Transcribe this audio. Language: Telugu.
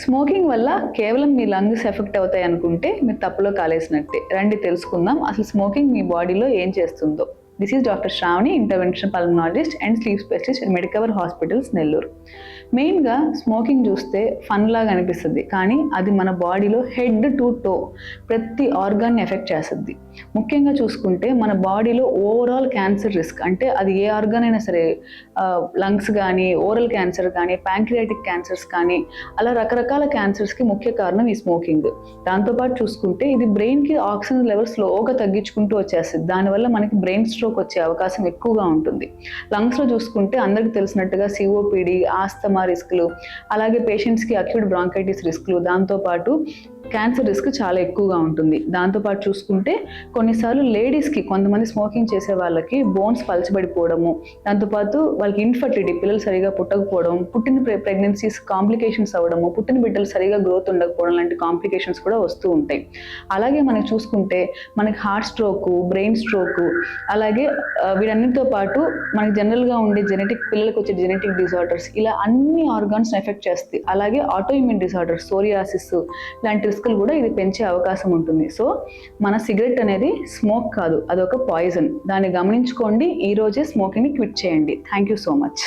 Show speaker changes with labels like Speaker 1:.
Speaker 1: స్మోకింగ్ వల్ల కేవలం మీ లంగ్స్ ఎఫెక్ట్ అవుతాయి అనుకుంటే మీరు తప్పులో కాలేసినట్టే. రండి తెలుసుకుందాం అసలు స్మోకింగ్ మీ బాడీలో ఏం చేస్తుందో. This is Dr. Shravani, interventional pulmonologist and sleep specialist at Medicover Hospitals, Nellore. మెయిన్గా స్మోకింగ్ చూస్తే ఫన్ లాగా అనిపిస్తుంది, కానీ అది మన బాడీలో హెడ్ టు టో ప్రతి ఆర్గాన్ని ఎఫెక్ట్ చేస్తుంది. ముఖ్యంగా చూసుకుంటే మన బాడీలో ఓవరాల్ క్యాన్సర్ రిస్క్, అంటే అది ఏ ఆర్గాన్ అయినా సరే, లంగ్స్ కానీ, ఓరల్ క్యాన్సర్ కానీ, ప్యాంక్రియాటిక్ క్యాన్సర్స్ కానీ, అలా రకరకాల క్యాన్సర్స్కి ముఖ్య కారణం ఈ స్మోకింగ్. దాంతోపాటు చూసుకుంటే ఇది బ్రెయిన్కి ఆక్సిజన్ లెవెల్ స్లోగా తగ్గించుకుంటూ వచ్చేస్తుంది. దానివల్ల మనకి బ్రెయిన్ స్ట్రోక్ వచ్చే అవకాశం ఎక్కువగా ఉంటుంది. లంగ్స్లో చూసుకుంటే అందరికీ తెలిసినట్టుగా సిఓపిడి, ఆస్తమా రిస్క్లు, అలాగే పేషెంట్స్కి అక్యూట్ బ్రాంకైటిస్ రిస్క్లు, దాంతోపాటు క్యాన్సర్ రిస్క్ చాలా ఎక్కువగా ఉంటుంది. దాంతోపాటు చూసుకుంటే కొన్నిసార్లు లేడీస్కి, కొంతమంది స్మోకింగ్ చేసే వాళ్ళకి బోన్స్ పలచబడిపోవడము, దాంతోపాటు వాళ్ళకి ఇన్ఫర్టిలిటీ, పిల్లలు సరిగా పుట్టకపోవడం, పుట్టిన ప్రెగ్నెన్సీస్ కాంప్లికేషన్స్ అవ్వడము, పుట్టిన బిడ్డలు సరిగా గ్రోత్ ఉండకపోవడం లాంటి కాంప్లికేషన్స్ కూడా వస్తూ ఉంటాయి. అలాగే మనకి చూసుకుంటే మనకి హార్ట్ స్ట్రోక్, బ్రెయిన్ స్ట్రోక్, అలాగే వీటన్నిటితో పాటు మనకి జనరల్గా ఉండే పిల్లలకు వచ్చే జెనెటిక్ డిజార్డర్స్, ఇలా అన్ని ఆర్గాన్స్ ఎఫెక్ట్ చేస్తాయి. అలాగే ఆటోఇమ్యూన్ డిజార్డర్స్, సోరియాసిస్ లాంటి రిస్కులు కూడా ఇది పెంచే అవకాశం ఉంటుంది. సో మన సిగరెట్ అనేది స్మోక్ కాదు, అదొక పాయిజన్. దాన్ని గమనించుకోండి. ఈ రోజే స్మోకింగ్ని క్విట్ చేయండి. Thank you so much.